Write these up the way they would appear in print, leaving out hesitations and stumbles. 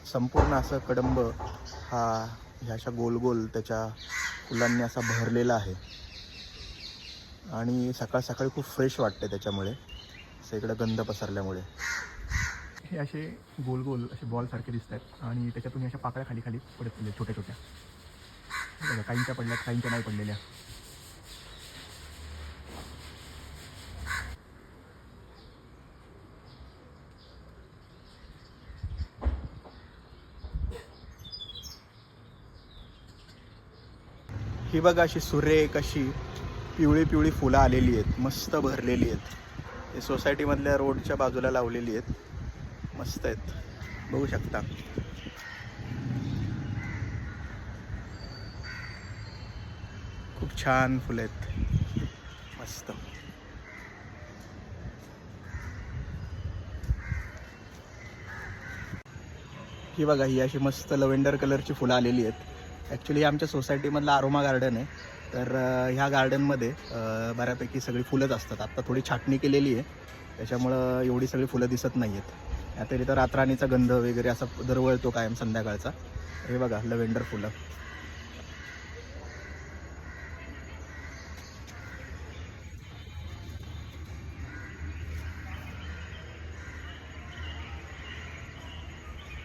संपूर्ण असं कडंब हा ह्या अशा गोल गोल त्याच्या फुलांनी असा भरलेला आहे आणि सकाळ सकाळी खूप फ्रेश वाटते त्याच्यामुळे, असं इकडं गंध पसरल्यामुळे. हे असे गोल गोल असे बॉल सारखे दिसत आहेत आणि त्याच्यातून अशा पाकळ्या खाली खाली पडत गेल्या छोट्या छोट्या. बघा, काहींच्या पडल्यात, काहींच्या नाही पडलेल्या. ही बघा अशी सुरेख अशी पिवळी पिवळी फुलं आलेली आहेत, मस्त भरलेली आहेत. हे सोसायटीमधल्या रोडच्या बाजूला लावलेली आहेत, मस्त आहेत, बघू शकता. खूप छान फुलं आहेत, मस्त. ही बघा, ही अशी मस्त लव्हेंडर कलरची फुलं आलेली आहेत. ॲक्च्युली आमच्या सोसायटीमधलं आरोमा गार्डन आहे, तर ह्या गार्डनमध्ये बऱ्यापैकी सगळी फुलंच असतात. आत्ता थोडी छाटणी केलेली आहे, त्याच्यामुळं एवढी सगळी फुलं दिसत नाही आहेत. तरी तर रातराणीचा गंध वगैरे असा दरवळतो कायम संध्याकाळचा. हे बघा लव्हेंडर फुलं.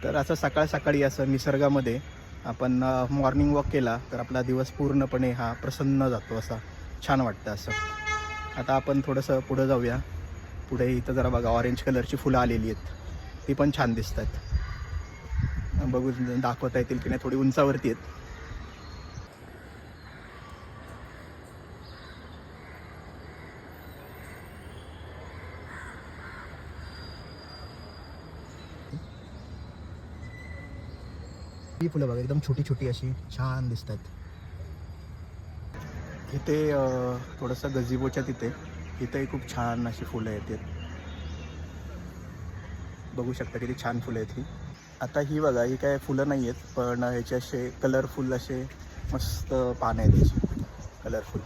तर असं सकाळ सकाळी असं निसर्गामध्ये आपण मॉर्निंग वॉक केला तर आपला दिवस पूर्णपणे हा प्रसन्न जातो, असा छान वाटतं असं. आता आपण थोडंसं पुढं जाऊया. पुढे इथं जरा बघा ऑरेंज कलरची फुलं आलेली आहेत, ती पण छान दिसत आहेत. बघू दाखवता येतील की नाही, थोडी उंचावरती आहेत. ही फुलं बघा एकदम छोटी छोटी अशी छान दिसतात. इथे थोडंसं गझिबोच्या तिथे इथेही खूप छान अशी फुलं येतात, बघू शकता किती छान फुलं आहेत ही. आता ही बघा, ही काय फुलं नाही आहेत, पण ह्याचे असे कलरफुल असे मस्त पानं आहेत त्याची, कलरफुल,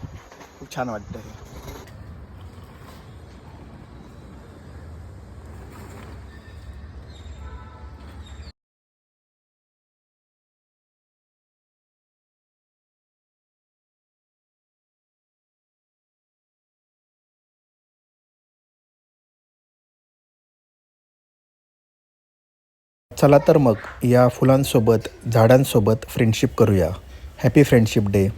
खूप छान वाटतं हे. चला तर मग या फुलांसोबत झाडांसोबत फ्रेंडशिप करूया. Happy friendship day.